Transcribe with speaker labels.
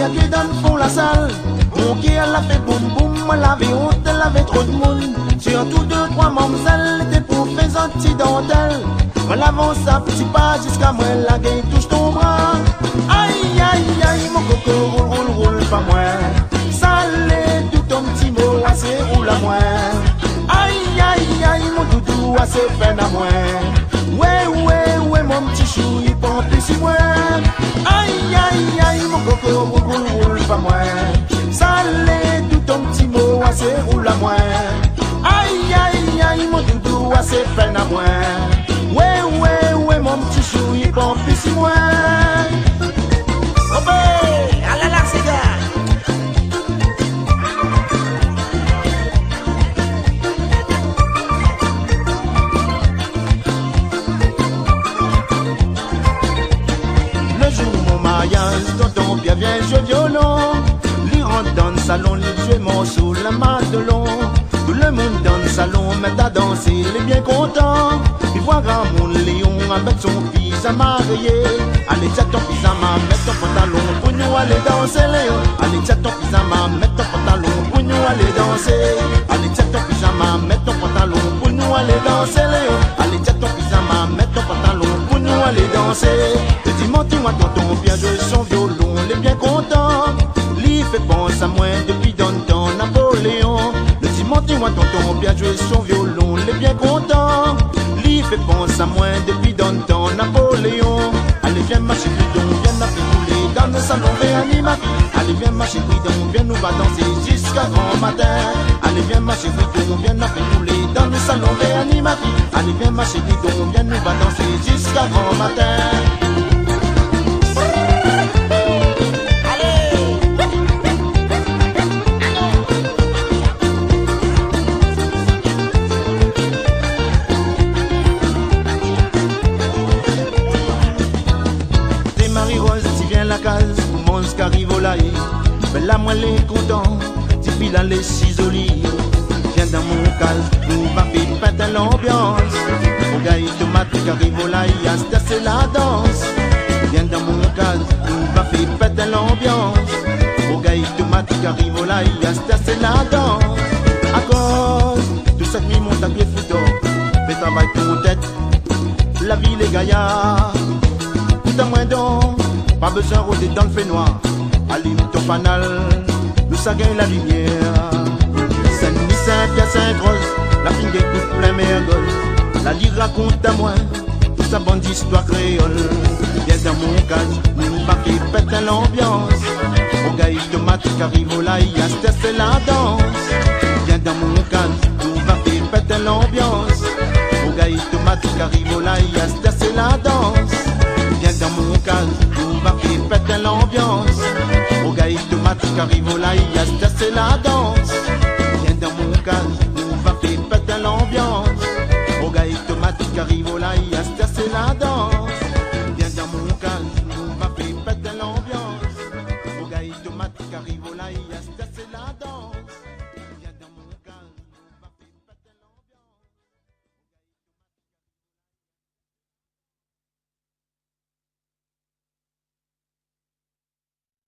Speaker 1: a qui donne font la salle. Mon qui elle a fait boum boum, elle avait honte, elle avait trop de monde. Surtout deux, trois mamzelles, étaient pour faire un petit dentelle. On avance un petit pas jusqu'à moi, la gueule touche ton bras. Aïe, aïe, aïe, mon coco, roule, roule, roule, pas moi. Salé, tout ton petit mot, assez roule à moi. Aïe, aïe, aïe, mon doudou, assez peine à moi. Ouais, ouais, ouais, mon petit chou, il prend plus si moi. Aïe, aïe, aïe, mon coco, roule, roule, roule, pas moi. Salé, tout ton petit mot, assez roule à moi. Aïe, aïe, aïe, mon doudou, assez peine à moi. Ouais, ouais, ouais, mon petit chou, il prend plus si moi. Oh ben, allez là, c'est gars. Le jour mon mariage, tonton bien vient jouer violon. Lui rentre dans le salon, lui jouer mon sous la madelon. Tout le monde dans le salon, met à danser, il est bien content. Il voit grand monde Léon avec son fils à marier. Allez, tiens ton pyjama, mets ton pantalon pour nous aller danser, Léon. Allez, tiens ton pyjama, mets ton pantalon pour nous aller danser. Allez, tiens ton pyjama, mets ton pantalon pour nous aller danser, Léon. Allez, tiens ton pyjama, mets ton pantalon pour nous aller danser. Le dimanche, moi, tonton vient jouer son violon, il est bien content. Lui fait penser à moi depuis dans le temps, Napoléon. Le dimanche, moi, tonton vient jouer son violon, il est bien content. Lui fait penser à moi depuis dans le temps, Napoléon. Allez, viens marcher bidon, viens napper couler dans le salon, viens animer. Allez, viens marcher bidon, viens nous va danser jusqu'à grand matin. Allez, viens marcher bidon, viens napper couler dans le salon, viens animer. Allez, viens marcher bidon, viens nous va danser jusqu'à grand matin. Monsque arrive au laï, mais la moelle est content, tu files à les cisolis. Viens dans mon case, nous va faire péter l'ambiance. Mon gars automatique arrive au laï, c'est la danse. Viens dans mon case, nous va faire péter l'ambiance. Mon gars automatique arrive au laï, c'est la danse. À cause, tout cette nuit monte à pied foutant, fais travail pour tête, la ville est gaillard. Tout à moins donc. Pas besoin de rôder dans le fait noir. Allume ton fanal, nous ça gagne la lumière. Saint-Denis, Saint-Pierre, Saint-Grosse, la fine des coups plein mergole. La lyre raconte à moi, toute sa bande d'histoire créole. Viens dans mon cadre, nous va faire péter l'ambiance. Au gars automatique arrive au laï, c'est la danse. Viens dans mon cadre, nous va faire péter l'ambiance. Au gars automatique arrive au laï, c'est la danse. Viens dans mon cadre, nous va faire péter l'ambiance. Au gars automatique arrive au laï, c'est la danse. Viens dans mon cadre.